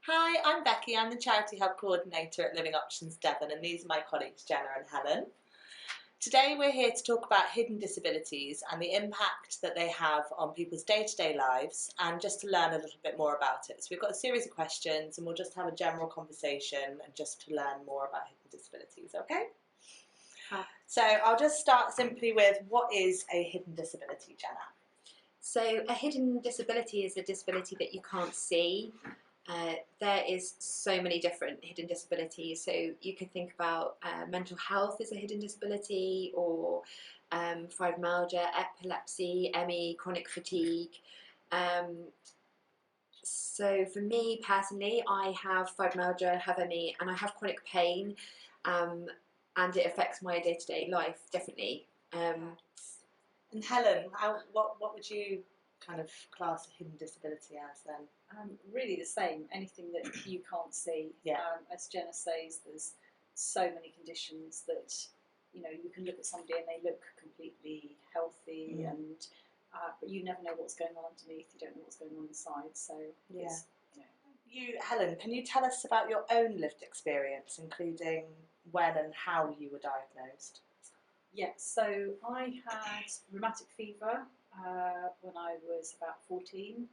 Hi, I'm Becky. I'm the Charity Hub Coordinator at Living Options Devon, and these are my colleagues Jenna and Helen. Today we're here to talk about hidden disabilities and the impact that they have on people's day-to-day lives, and just to learn a little bit more about it. So we've got a series of questions and we'll just have a general conversation and just to learn more about hidden disabilities, okay? So I'll just start simply with, what is a hidden disability, Jenna? So a hidden disability is a disability that you can't see. There is so many different hidden disabilities. So you could think about mental health as a hidden disability, or fibromyalgia, epilepsy, ME, chronic fatigue. So for me personally, I have fibromyalgia, I have ME, and I have chronic pain, and it affects my day-to-day life, definitely. And Helen, what would you kind of class a hidden disability as then? Really the same, anything that you can't see. Yeah. As Jenna says, there's so many conditions that, you know, you can look at somebody and they look completely healthy, and but you never know what's going on underneath, you don't know what's going on inside, so Yeah. it's, Helen, can you tell us about your own lived experience, including when and how you were diagnosed? Yeah, so I had rheumatic fever when I was about 14,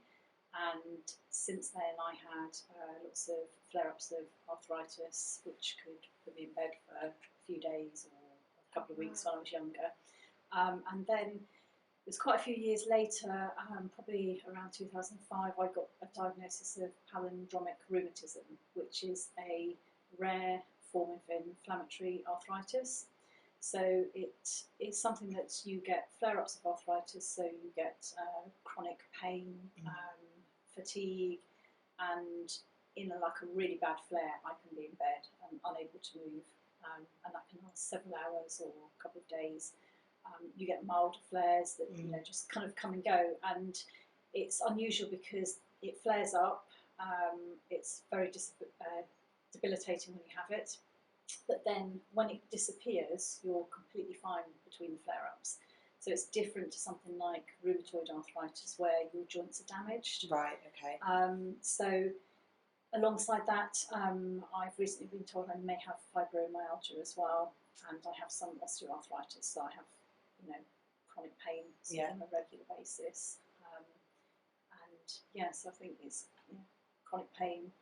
and since then I had lots of flare-ups of arthritis, which could put me in bed for a few days or a couple of weeks when I was younger. And then it was quite a few years later, probably around 2005, I got a diagnosis of palindromic rheumatism, which is a rare form of inflammatory arthritis. So it is something that you get flare-ups of arthritis, so you get chronic pain, fatigue, and in like a really bad flare, I can be in bed and unable to move, and that can last several hours or a couple of days. You get milder flares that you know just kind of come and go, and it's unusual because it flares up. It's very debilitating when you have it. But then when it disappears, you're completely fine between the flare-ups. So it's different to something like rheumatoid arthritis, where your joints are damaged. Right, okay. So alongside that, I've recently been told I may have fibromyalgia as well, and I have some osteoarthritis, so I have, you know, chronic pain on a regular basis. And yeah, so I think it's chronic pain,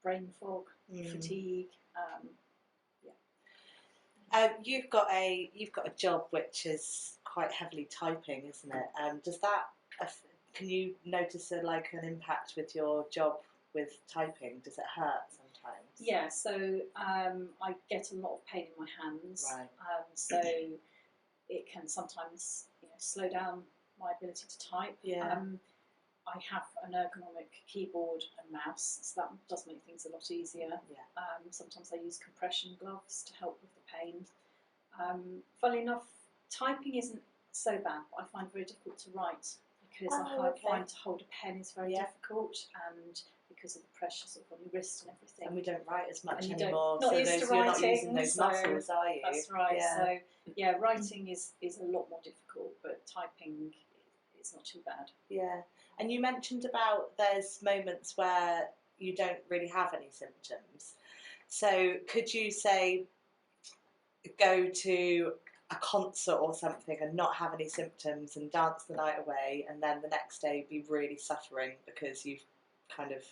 brain fog, fatigue. You've got a job which is quite heavily typing, isn't it? Does that can you notice an impact with your job with typing? Does it hurt sometimes? Yeah, so I get a lot of pain in my hands. Right. So it can sometimes slow down my ability to type. Yeah. I have an ergonomic keyboard and mouse, so that does make things a lot easier. Yeah. Sometimes I use compression gloves to help with the pain. Funnily enough, typing isn't so bad, but I find it very difficult to write because I find to hold a pen is very difficult, and because of the pressure sort of on your wrist and everything. And we don't write as much anymore, so you're not using those muscles, are you? That's right. Yeah. So yeah, writing is a lot more difficult, but typing, it's not too bad. Yeah. And you mentioned about there's moments where you don't really have any symptoms. So could you say go to a concert or something and not have any symptoms and dance the night away, and then the next day be really suffering because you've kind of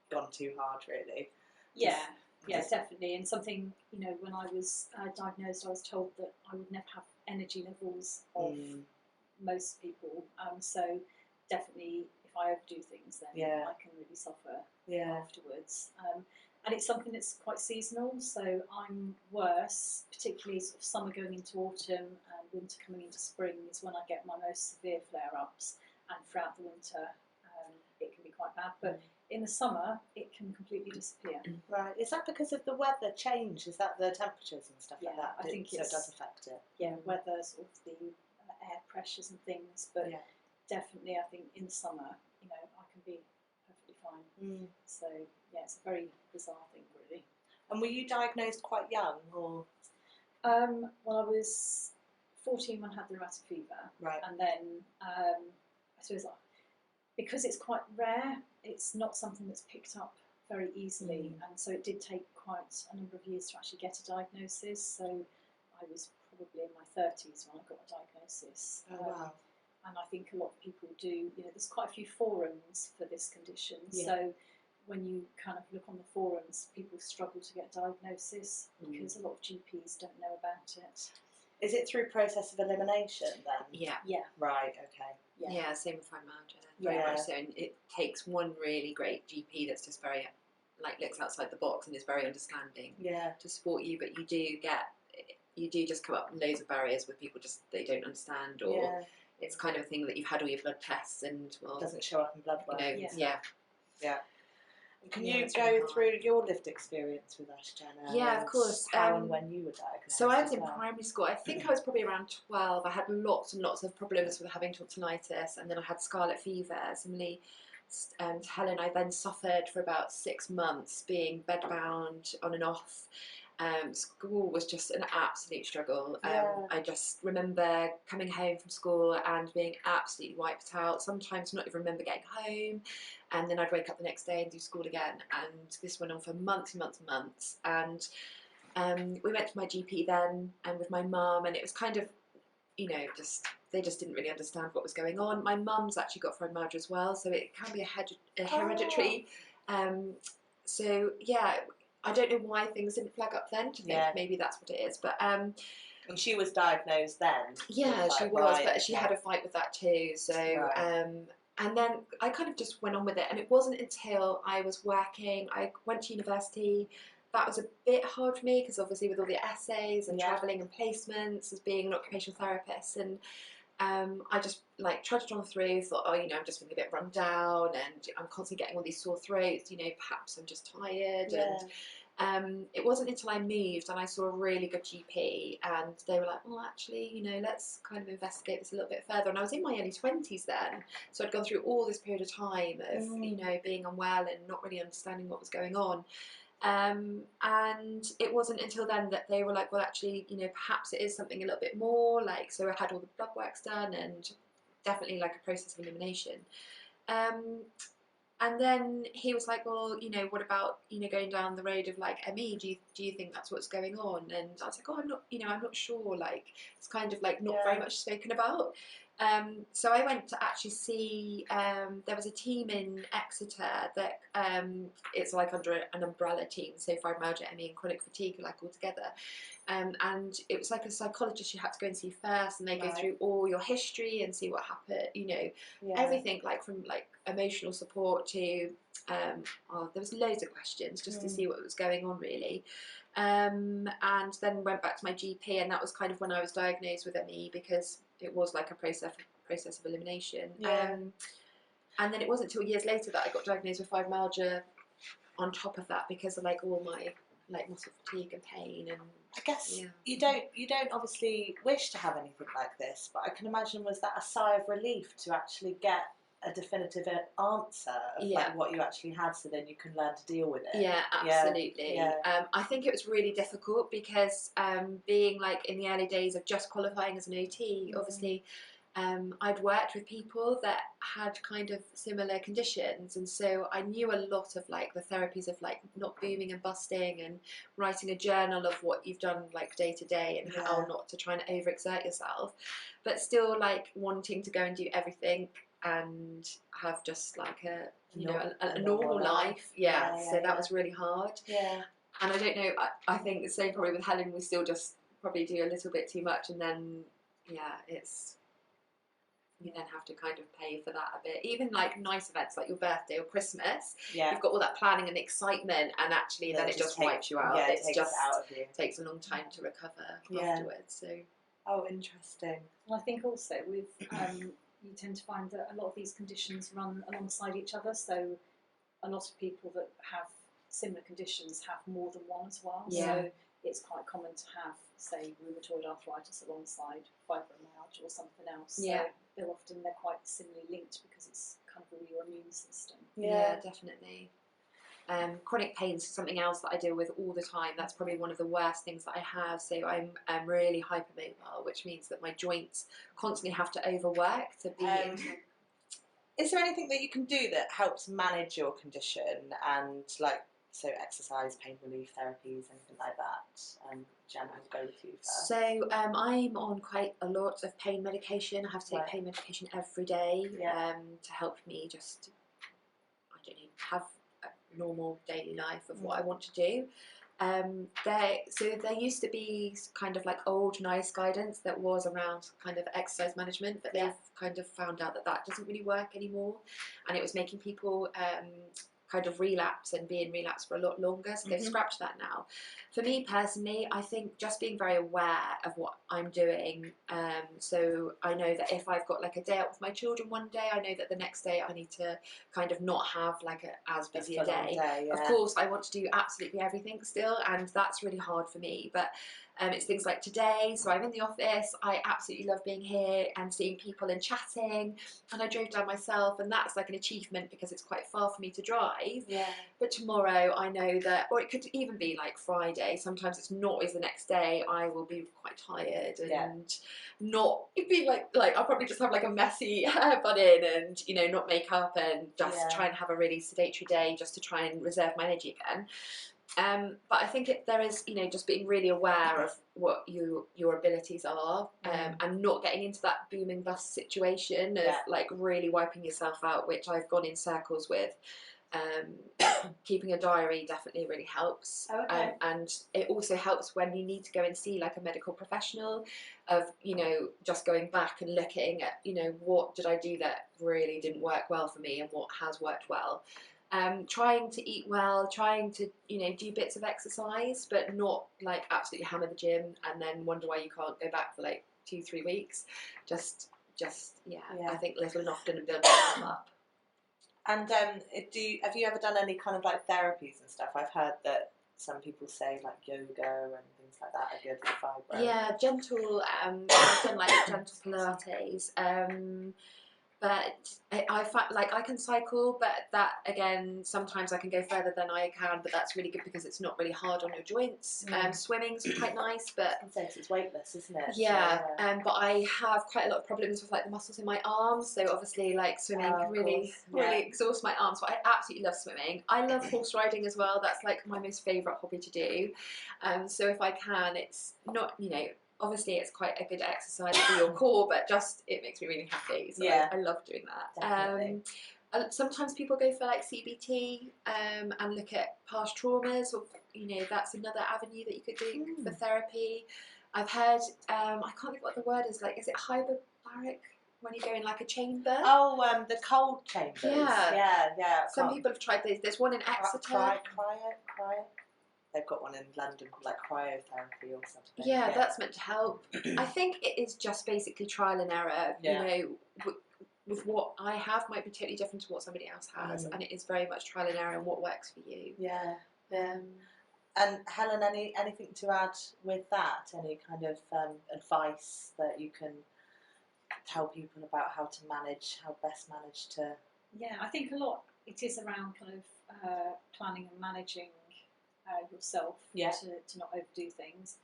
gone too hard, really? Yeah, definitely. And something, when I was diagnosed, I was told that I would never have energy levels of most people. So definitely, if I overdo things, then I can really suffer afterwards. And it's something that's quite seasonal, so I'm worse, particularly sort of summer going into autumn and winter coming into spring is when I get my most severe flare-ups, and throughout the winter it can be quite bad, but in the summer it can completely disappear. Right. Is that because of the weather change? Is that the temperatures and stuff like that? I think so it does affect it. Yeah, weather, sort of the air pressures and things, but definitely I think in the summer, I can be perfectly fine. So yeah, it's a very bizarre thing, really. And were you diagnosed quite young, or? Well, I was 14 when I had the rheumatic fever, right? And then I suppose because it's quite rare, it's not something that's picked up very easily, and so it did take quite a number of years to actually get a diagnosis. So I was probably in my 30s when I got a diagnosis. Oh, wow. And I think a lot of people do, you know, there's quite a few forums for this condition. Yeah. So when you kind of look on the forums, people struggle to get a diagnosis because a lot of GPs don't know about it. Is it through process of elimination then? Yeah. Yeah. Right, okay. Yeah, same with fibromyalgia. Yeah. Very much so. And it takes one really great GP that's just very, like, looks outside the box and is very understanding to support you. But you do just come up with loads of barriers with people just they don't understand, or it's kind of a thing that you've had all your blood tests and, well, It doesn't show up in blood work. you know, Yeah. Can you it's go really hard. through your lived experience with us, Jenna? Yeah, of and course. How and when you were diagnosed? So I was as in well? primary school. I think I was probably around 12. I had lots and lots of problems with having tonsillitis, and then I had scarlet fever. Similarly to Helen, I then suffered for about 6 months being bedbound on and off. School was just an absolute struggle. I just remember coming home from school and being absolutely wiped out, sometimes not even remember getting home, and then I'd wake up the next day and do school again, and this went on for months and months and months. And we went to my GP then, and with my mum, and it was kind of, you know, they just didn't really understand what was going on. My mum's actually got fibromyalgia as well, so it can be a hereditary. So yeah, I don't know why things didn't flag up then, to think maybe that's what it is. But and she was diagnosed then? Yeah, she was, but she had a fight with that too. So and then I kind of just went on with it, and it wasn't until I was working, I went to university. That was a bit hard for me because obviously with all the essays and travelling and placements as being an occupational therapist, and I just like trudged on through, thought, oh, you know, I'm just feeling a bit run down and I'm constantly getting all these sore throats, you know, perhaps I'm just tired. And it wasn't until I moved and I saw a really good GP, and they were like, well, actually, you know, let's kind of investigate this a little bit further. And I was in my early 20s then, so I'd gone through all this period of time of, you know, being unwell and not really understanding what was going on. And it wasn't until then that they were like, well, actually, you know, perhaps it is something a little bit more, like, so I had all the blood works done and definitely like a process of elimination. And then he was like, well, you know, what about, you know, going down the road of like ME? Do you think that's what's going on? And I was like, oh, I'm not sure. Like, it's kind of like not very much spoken about. So I went to actually see, there was a team in Exeter that it's like under an umbrella team, so fibromyalgia, ME and chronic fatigue like all together. And it was like a psychologist you had to go and see first, and they go through all your history and see what happened, you know, everything, like from like emotional support to, there was loads of questions just to see what was going on really. And then went back to my GP, and that was kind of when I was diagnosed with ME, because it was like a process of elimination. And then it wasn't until years later that I got diagnosed with fibromyalgia on top of that, because of like all my like muscle fatigue and pain. And I guess you don't obviously wish to have anything like this, but I can imagine, was that a sigh of relief to actually get a definitive answer of like what you actually had, so then you can learn to deal with it? Yeah, absolutely. I think it was really difficult because being like in the early days of just qualifying as an OT, obviously I'd worked with people that had kind of similar conditions, and so I knew a lot of like the therapies of like not booming and busting and writing a journal of what you've done like day to day and how not to try and overexert yourself, but still like wanting to go and do everything and have just like a normal life. So that was really hard. And I don't know, I think the same probably with Helen, we still just probably do a little bit too much, and then it's, you then have to kind of pay for that a bit. Even like nice events like your birthday or Christmas, you've got all that planning and excitement, and actually then it just wipes you out. It takes it out of you. Takes a long time to recover afterwards. So interesting. And I think also with you tend to find that a lot of these conditions run alongside each other, so a lot of people that have similar conditions have more than one as well. So it's quite common to have, say, rheumatoid arthritis alongside fibromyalgia or something else. So they're quite similarly linked because it's kind of all your immune system. Yeah, definitely. Chronic pain is something else that I deal with all the time. That's probably one of the worst things that I have. So I'm really hypermobile, which means that my joints constantly have to overwork to be Is there anything that you can do that helps manage your condition and so exercise, pain relief therapies, anything like that? Jenna, I'll go with you first. So I'm on quite a lot of pain medication. I have to take pain medication every day to help me just, I don't know, have a normal daily life of what I want to do. There used to be kind of like old NICE guidance that was around kind of exercise management, but they've kind of found out that doesn't really work anymore, and it was making people kind of relapse and be in relapse for a lot longer, so they've scrapped that now. For me personally, I think just being very aware of what I'm doing, so I know that if I've got like a day out with my children one day, I know that the next day I need to kind of not have like as busy a day. Of course I want to do absolutely everything still, and that's really hard for me, but it's things like today, so I'm in the office, I absolutely love being here and seeing people and chatting, and I drove down myself, and that's like an achievement because it's quite far for me to drive. But tomorrow I know that, or it could even be like Friday, sometimes it's not always the next day, I will be quite tired and not be like I'll probably just have like a messy hair bun in and, you know, not make up and just try and have a really sedentary day just to try and reserve my energy again. But I think there is, you know, just being really aware of what your abilities are, and not getting into that boom and bust situation of like really wiping yourself out, which I've gone in circles with. Keeping a diary definitely really helps, and it also helps when you need to go and see like a medical professional, of, you know, just going back and looking at, you know, what did I do that really didn't work well for me and what has worked well. Trying to eat well, trying to, you know, do bits of exercise, but not like absolutely hammer the gym and then wonder why you can't go back for like 2-3 weeks. Just I think little and often and build yourself up. And have you ever done any kind of like therapies and stuff? I've heard that some people say like yoga and things like that are good for fibro. Yeah, gentle. I've done like gentle Pilates. But I find like I can cycle, but that again sometimes I can go further than I can. But that's really good because it's not really hard on your joints. Swimming's quite nice, but it's weightless, isn't it? Yeah. But I have quite a lot of problems with like the muscles in my arms. So obviously, like swimming can really exhaust my arms. But I absolutely love swimming. I love horse riding as well. That's like my most favourite hobby to do. So if I can, it's not, you know, obviously it's quite a good exercise for your core, but just it makes me really happy. So I love doing that. Sometimes people go for like CBT and look at past traumas, or, you know, that's another avenue that you could do for therapy. I've heard, I can't think what the word is, like, is it hyperbaric when you go in like a chamber? Oh, the cold chambers. Yeah. Some people have tried these. There's one in Exeter. Cryo. They've got one in London called like cryotherapy or something. Yeah, that's meant to help. I think it is just basically trial and error. You know, with what I have might be totally different to what somebody else has, and it is very much trial and error and what works for you. Yeah. And Helen, anything to add with that? Any kind of advice that you can tell people about how best manage to? Yeah, I think a lot it is around kind of planning and managing yourself to not overdo things.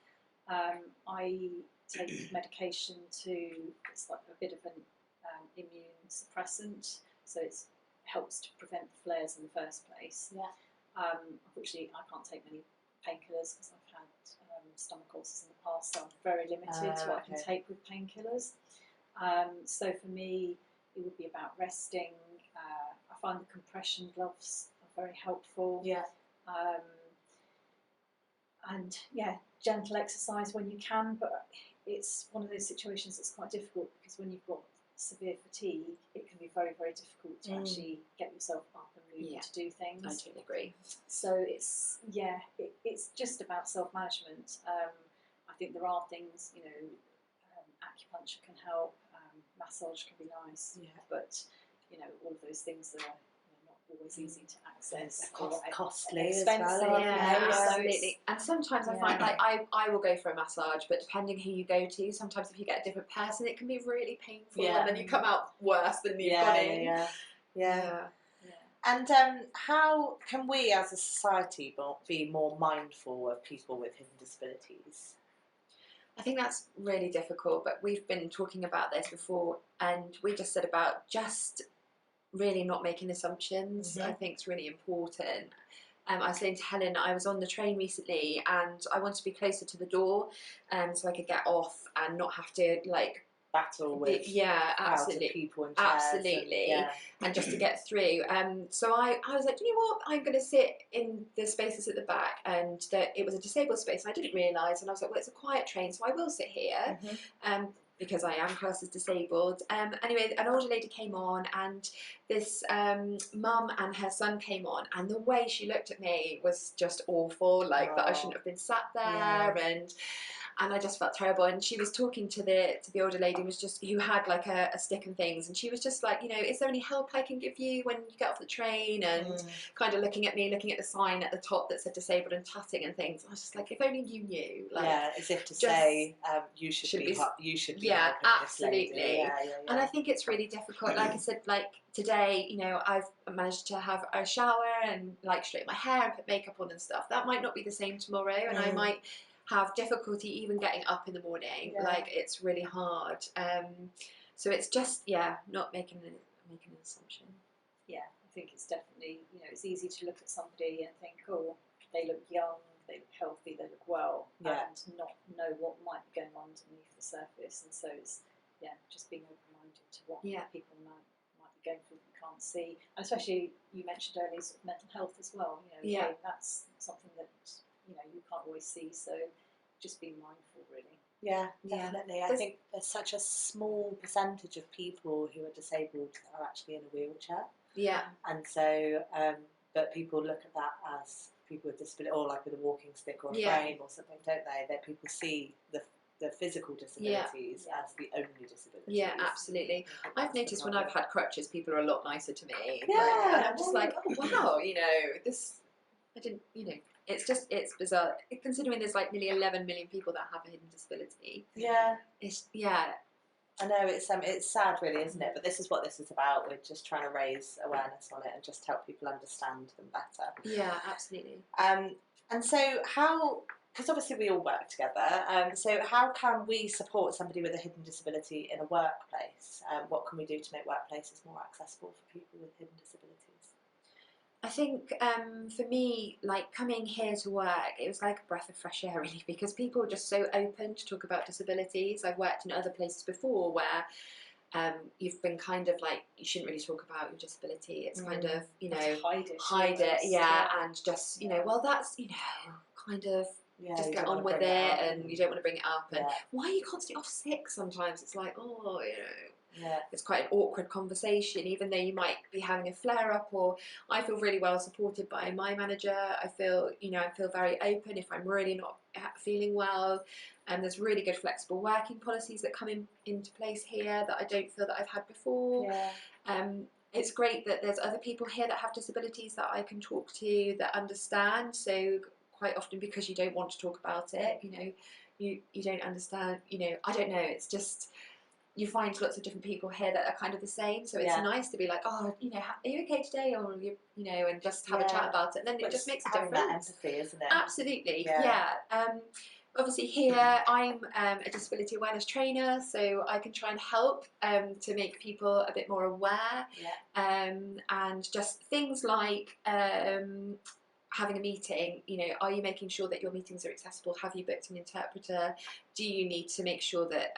I take medication it's like a bit of an immune suppressant, so it helps to prevent the flares in the first place. Unfortunately, I can't take many painkillers because I've had stomach ulcers in the past, so I'm very limited to what I can take with painkillers. So for me, it would be about resting. I find the compression gloves are very helpful. And gentle exercise when you can, but it's one of those situations that's quite difficult because when you've got severe fatigue, it can be very, very difficult to actually get yourself up and moving to do things. I totally agree. So it's just about self-management. I think there are things, you know, acupuncture can help, massage can be nice, but you know, all of those things are not always easy to access. Costly, expensive. As well. Absolutely. And sometimes I find like I will go for a massage, but depending who you go to, sometimes if you get a different person, it can be really painful, and then you come out worse than you've gone in. And how can we as a society be more mindful of people with hidden disabilities? I think that's really difficult, but we've been talking about this before, and we just said about just really not making assumptions. I think it's really important. I was saying to Helen, I was on the train recently and I wanted to be closer to the door, so I could get off and not have to like battle with absolutely people and chairs absolutely and just to get through. So I was like, you know what, I'm going to sit in the spaces at the back, and it was a disabled space and I didn't realise, and I was like, well, it's a quiet train, so I will sit here. Because I am classed as disabled. Anyway, an older lady came on, and this mum and her son came on, and the way she looked at me was just awful, like that I shouldn't have been sat there, and I just felt terrible. And she was talking to the older lady, who had like a stick and things, and she was just like, you know, is there any help I can give you when you get off the train? And kind of looking at me, looking at the sign at the top that said disabled and tutting and things. I was just like, if only you knew. Like, as if to say, you should be absolutely. This lady. And I think it's really difficult. Like I said, like today, you know, I've managed to have a shower and like straighten my hair and put makeup on and stuff. That might not be the same tomorrow, and I might have difficulty even getting up in the morning. Like, it's really hard. So it's just not making an assumption. Yeah, I think it's definitely, you know, it's easy to look at somebody and think, oh, they look young, they look healthy, they look well, and not know what might be going on underneath the surface. And so it's just being open-minded to what people might be going through that you can't see. And especially, you mentioned earlier, sort of mental health as well. You know, that's something that, you know, you can't always see, so just be mindful, really. Yeah, definitely. I think there's such a small percentage of people who are disabled that are actually in a wheelchair. Yeah. And so, but people look at that as people with disability, or like with a walking stick or a frame or something, don't they? That people see the physical disabilities as the only disabilities. Yeah, absolutely. I've noticed when I've had crutches, people are a lot nicer to me. Yeah. And I'm just like, oh wow, you know, this, I didn't, you know, it's bizarre. Considering there's like nearly 11 million people that have a hidden disability. Yeah. I know it's sad, really, isn't it? But this is what this is about. We're just trying to raise awareness on it and just help people understand them better. Yeah, absolutely. And so how, because obviously we all work together, so how can we support somebody with a hidden disability in a workplace? What can we do to make workplaces more accessible for people with hidden disabilities? I think for me, like coming here to work, it was like a breath of fresh air, really, because people are just so open to talk about disabilities. I've worked in other places before where you've been kind of like, you shouldn't really talk about your disability. It's kind of, you know, hide it, and just, you know, well, that's, you know, kind of just get on with it, and you don't want to bring it up. And why are you constantly off sick sometimes? It's like, oh, you know. Yeah. It's quite an awkward conversation, even though you might be having a flare-up. Or I feel really well supported by my manager. I feel very open if I'm really not feeling well. And there's really good flexible working policies that come into place here that I don't feel that I've had before. Yeah. It's great that there's other people here that have disabilities that I can talk to that understand. So quite often, because you don't want to talk about it, you know, you don't understand. You know, I don't know. It's just, you find lots of different people here that are kind of the same, so it's nice to be like, oh, you know, are you okay today, or you know, and just have a chat about it. And then it just makes a difference. That empathy, isn't it? Absolutely, obviously here I'm a disability awareness trainer, so I can try and help to make people a bit more aware, and just things like having a meeting, you know, are you making sure that your meetings are accessible? Have you booked an interpreter? Do you need to make sure that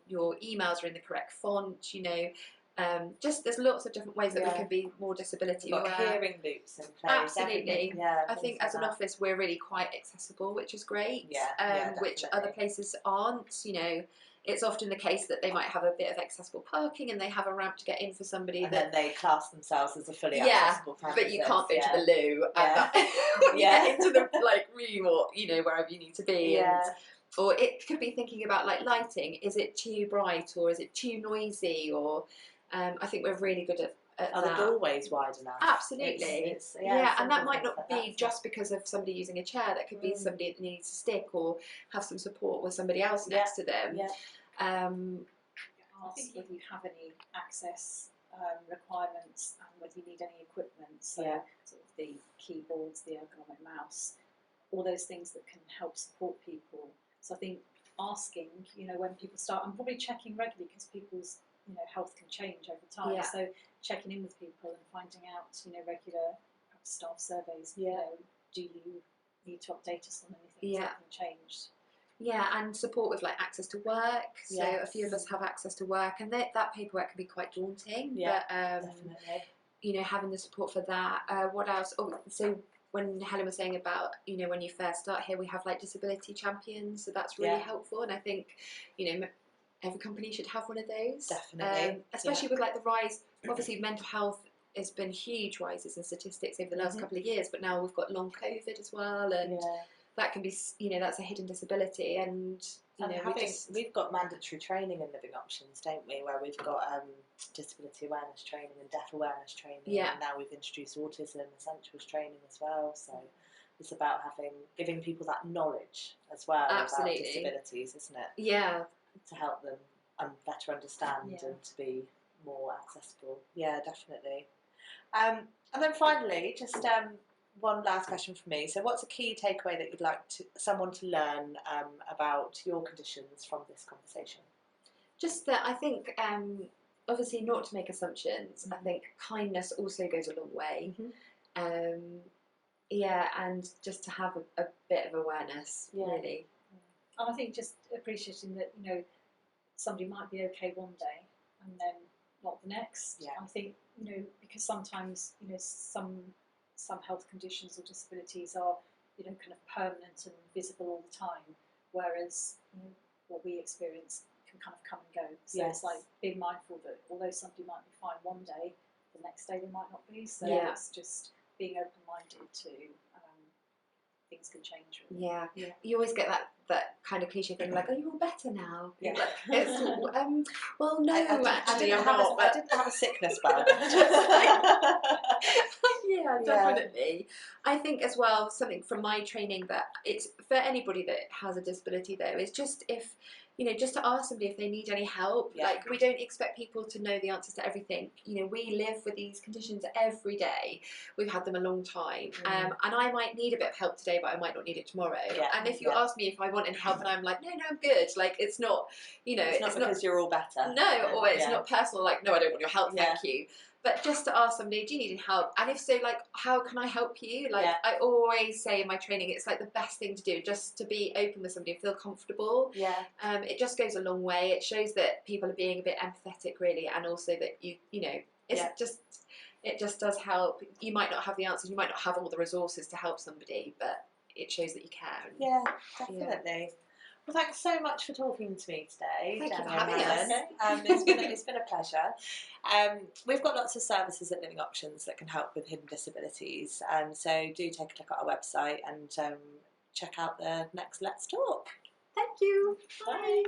your emails are in the correct font? You know, just there's lots of different ways that we can be more disability aware. Hearing loops in place. Absolutely. I think as an office we're really quite accessible, which is great. Which other places aren't. You know, it's often the case that they might have a bit of accessible parking and they have a ramp to get in for somebody, and then they class themselves as a fully accessible premises. But you can't go to the loo when you get into the like room, or you know, wherever you need to be. Or it could be thinking about like lighting. Is it too bright, or is it too noisy? Or I think we're really good at are the doorways wide enough? Absolutely. And that might not be just because of somebody using a chair. That could be somebody that needs a stick or have some support with somebody else next to them. Ask whether you have any access requirements and whether you need any equipment. So sort of the keyboards, the ergonomic mouse, all those things that can help support people. So I think asking, you know, when people start, I'm probably checking regularly because people's health can change over time. Yeah. So checking in with people and finding out, regular staff surveys. Yeah. Do you need to update us on anything? Yeah. Has anything changed? Yeah, and support with like access to work. So Yes. a few of us have access to work, and that paperwork can be quite daunting. Yeah, but definitely. having the support for that. What else? Oh, so when Helen was saying about when you first start here, we have like disability champions, so that's really helpful. And I think every company should have one of those. Definitely. Especially with like the rise. Obviously, mental health has been huge rises in statistics over the last couple of years, but now we've got long COVID as well, and that can be, that's a hidden disability, and we've got mandatory training in living options, don't we? Where we've got disability awareness training and deaf awareness training, and now we've introduced autism essentials training as well. So it's about giving people that knowledge as well about disabilities, isn't it? Yeah, to help them better understand and to be more accessible. Yeah, definitely. And then finally, just one last question from me. So what's a key takeaway that you'd like someone to learn about your conditions from this conversation? Just that I think, obviously not to make assumptions, I think kindness also goes a long way. And just to have a bit of awareness, really. And I think just appreciating that, somebody might be okay one day and then not the next. Yeah. I think, because sometimes, some health conditions or disabilities are, kind of permanent and visible all the time, whereas what we experience can kind of come and go. So it's like being mindful that although somebody might be fine one day, the next day they might not be. So it's just being open-minded to things can change. Really. Yeah, you always get that kind of cliche thing like, "Are you all better now?" Yeah. Like, well, no, actually, I'm not. I didn't have a sickness bug. Yeah, definitely. I think as well, something from my training that it's for anybody that has a disability though, is just if, just to ask somebody if they need any help. Yeah. Like, we don't expect people to know the answers to everything. We live with these conditions every day. We've had them a long time. And I might need a bit of help today, but I might not need it tomorrow. Yeah. And if you ask me if I want any help and I'm like, no, I'm good. Like, it's not, it's not because you're all better. No, or it's not personal, like, no, I don't want your help, thank you. But just to ask somebody, do you need any help? And if so, like, how can I help you? Like, I always say in my training, it's like the best thing to do, just to be open with somebody and feel comfortable. Yeah. It just goes a long way. It shows that people are being a bit empathetic, really, and also that it just does help. You might not have the answers, you might not have all the resources to help somebody, but it shows that you can. Yeah, definitely. Yeah. Well, thanks so much for talking to me today. Thank Jenna you for having us. It's been a pleasure. We've got lots of services at Living Options that can help with hidden disabilities. So do take a look at our website and check out the next Let's Talk. Thank you. Bye.